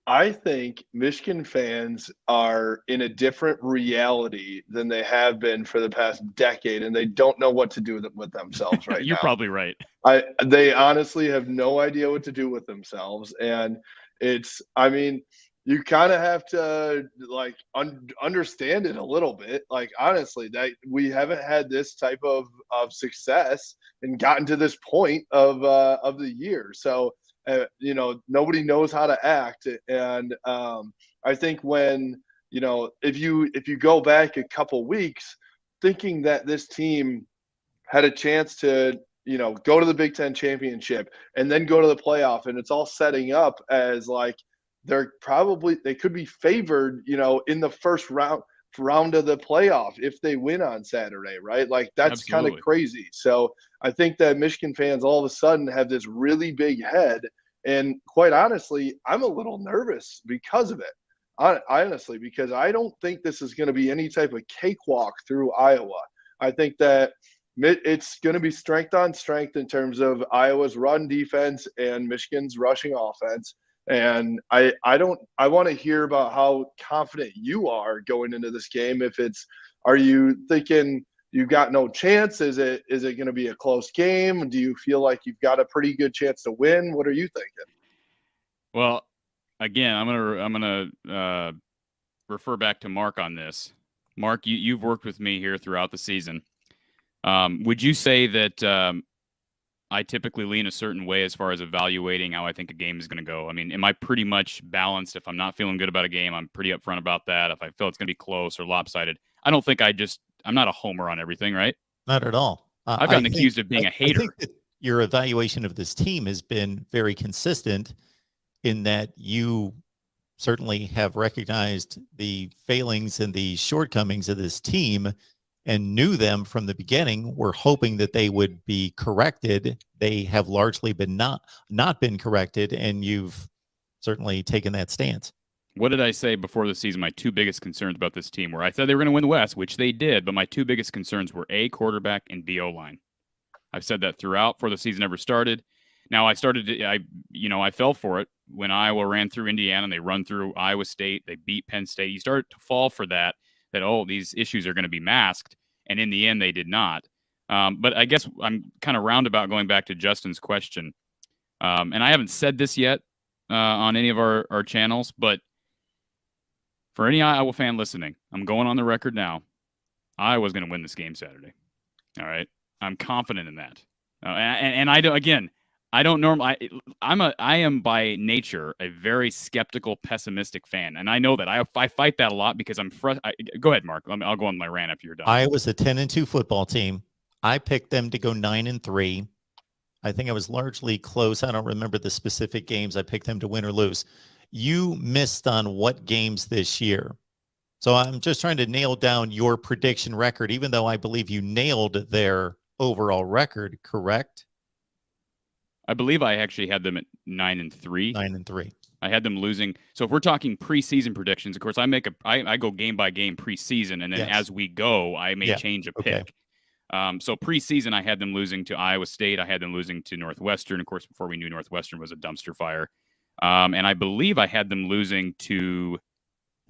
I think Michigan fans are in a different reality than they have been for the past decade, and they don't know what to do with themselves right You're now. probably right. They honestly have no idea what to do with themselves, and I mean, you kind of have to like understand it a little bit. Like honestly, that we haven't had this type of success and gotten to this point of the year. So nobody knows how to act, and I think when if you go back a couple weeks, thinking that this team had a chance to go to the Big Ten championship and then go to the playoff, and it's all setting up as like they could be favored, in the first round of the playoff if they win on Saturday, right? Like that's kind of Absolutely. crazy. So I think that Michigan fans all of a sudden have this really big head, and quite honestly, I'm a little nervous because of it. Honestly, because I don't think this is going to be any type of cakewalk through Iowa. I think that it's going to be strength on strength in terms of Iowa's run defense and Michigan's rushing offense. And I want to hear about how confident you are going into this game. Are you thinking you've got no chance? Is it going to be a close game? Do you feel like you've got a pretty good chance to win? What are you thinking? Well, again, I'm gonna refer back to Mark on this. Mark, you've worked with me here throughout the season. Would you say that I typically lean a certain way as far as evaluating how I think a game is going to go? I mean, am I pretty much balanced? If I'm not feeling good about a game, I'm pretty upfront about that. If I feel it's going to be close or lopsided, I don't think I'm not a homer on everything, right? Not at all. I've gotten accused of being a hater. I think that your evaluation of this team has been very consistent in that you certainly have recognized the failings and the shortcomings of this team and knew them from the beginning. We're hoping that they would be corrected. They have largely been not been corrected, and you've certainly taken that stance. What did I say before the season? My two biggest concerns about this team were I said they were going to win the West, which they did, but my two biggest concerns were A, quarterback, and B, O-line. I've said that throughout before the season ever started. Now I fell for it when Iowa ran through Indiana and they run through Iowa State. They beat Penn State. You start to fall for that, these issues are going to be masked. And in the end, they did not. But I guess I'm kind of roundabout going back to Justin's question. And I haven't said this yet on any of our channels, but for any Iowa fan listening, I'm going on the record now. Iowa's going to win this game Saturday. All right. I'm confident in that. And I don't, again, I don't normally. I am by nature a very skeptical, pessimistic fan, and I know that. I fight that a lot because I'm frustrated. Go ahead, Mark. I'll go on my rant after you're done. Iowa's a 10-2 football team. I picked them to go 9-3. I think I was largely close. I don't remember the specific games I picked them to win or lose. You missed on what games this year? So I'm just trying to nail down your prediction record, even though I believe you nailed their overall record, correct? I believe I actually had them at 9-3. 9-3. I had them losing. So if we're talking preseason predictions, of course, I go game by game preseason, and then as we go, I may change a pick. So preseason, I had them losing to Iowa State. I had them losing to Northwestern. Of course, before we knew Northwestern was a dumpster fire. And I believe I had them losing to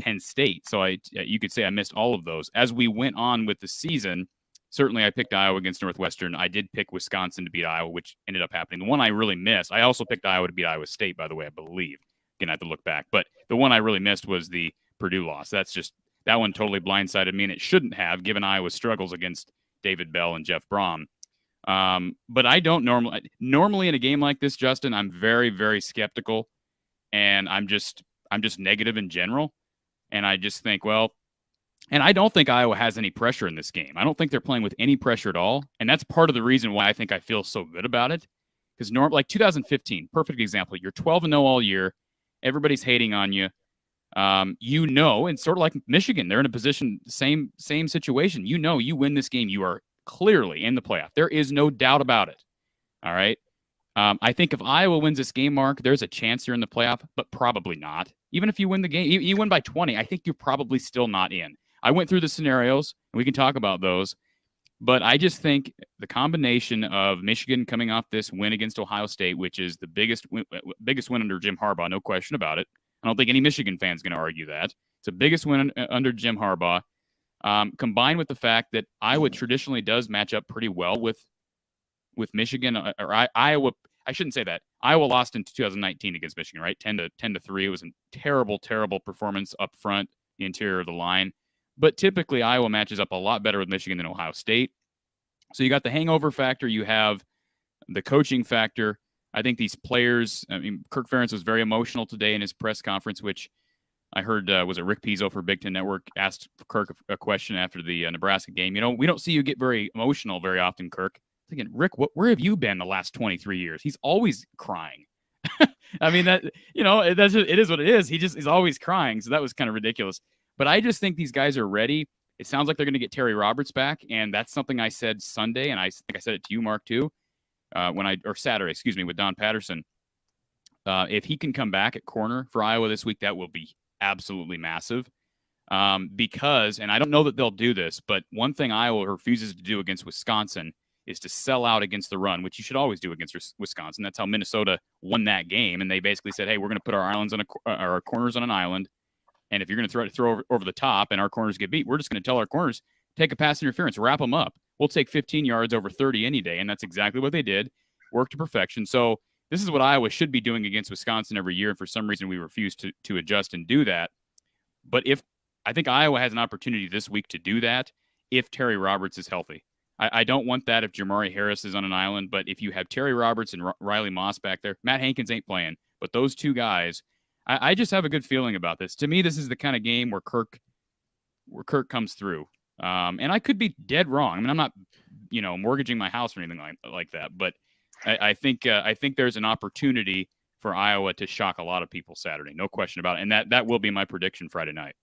Penn State. So you could say I missed all of those. As we went on with the season, certainly I picked Iowa against Northwestern. I did pick Wisconsin to beat Iowa, which ended up happening. The one I really missed, I also picked Iowa to beat Iowa State, by the way, I believe. Again, I have to look back. But the one I really missed was the Purdue loss. That one totally blindsided me, and it shouldn't have, given Iowa's struggles against David Bell and Jeff Brom. But I don't normally in a game like this, Justin, I'm very, very skeptical, and I'm just negative in general. And I just think, and I don't think Iowa has any pressure in this game. I don't think they're playing with any pressure at all. And that's part of the reason why I think I feel so good about it. Because like 2015, perfect example. You're 12-0 all year. Everybody's hating on you. And sort of like Michigan, they're in a position, same situation. You win this game, you are clearly in the playoff. There is no doubt about it. All right. I think if Iowa wins this game, Mark, there's a chance you're in the playoff, but probably not. Even if you win the game, you win by 20, I think you're probably still not in. I went through the scenarios, and we can talk about those. But I just think the combination of Michigan coming off this win against Ohio State, which is the biggest win under Jim Harbaugh, no question about it. I don't think any Michigan fan is going to argue that. It's the biggest win under Jim Harbaugh, combined with the fact that Iowa traditionally does match up pretty well with Michigan or Iowa. I shouldn't say that. Iowa lost in 2019 against Michigan, right? 10-3. It was a terrible, terrible performance up front, the interior of the line. But typically, Iowa matches up a lot better with Michigan than Ohio State. So you got the hangover factor. You have the coaching factor. I think these players, I mean, Kirk Ferentz was very emotional today in his press conference, which I heard, was it Rick Pizzo for Big Ten Network asked Kirk a question after the Nebraska game. You know, we don't see you get very emotional very often, Kirk. Thinking, Rick, where have you been the last 23 years? He's always crying. I mean, that, you know, it is what it is. He's always crying. So that was kind of ridiculous. But I just think these guys are ready. It sounds like they're going to get Terry Roberts back. And that's something I said Sunday. And I think I said it to you, Mark, too, or Saturday, excuse me, with Don Patterson. If he can come back at corner for Iowa this week, that will be absolutely massive. Because, and I don't know that they'll do this, but one thing Iowa refuses to do against Wisconsin is to sell out against the run, which you should always do against Wisconsin. That's how Minnesota won that game. And they basically said, hey, we're going to put our corners on an island. And if you're going to throw over the top and our corners get beat, we're just going to tell our corners, take a pass interference, wrap them up. We'll take 15 yards over 30 any day. And that's exactly what they did. Worked to perfection. So this is what Iowa should be doing against Wisconsin every year. And for some reason, we refuse to adjust and do that. But I think Iowa has an opportunity this week to do that if Terry Roberts is healthy. I don't want that if Jamari Harris is on an island, but if you have Terry Roberts and Riley Moss back there, Matt Hankins ain't playing, but those two guys, I just have a good feeling about this. To me, this is the kind of game where Kirk comes through. And I could be dead wrong. I mean, I'm not, mortgaging my house or anything like that, but I think there's an opportunity for Iowa to shock a lot of people Saturday. No question about it. And that will be my prediction Friday night.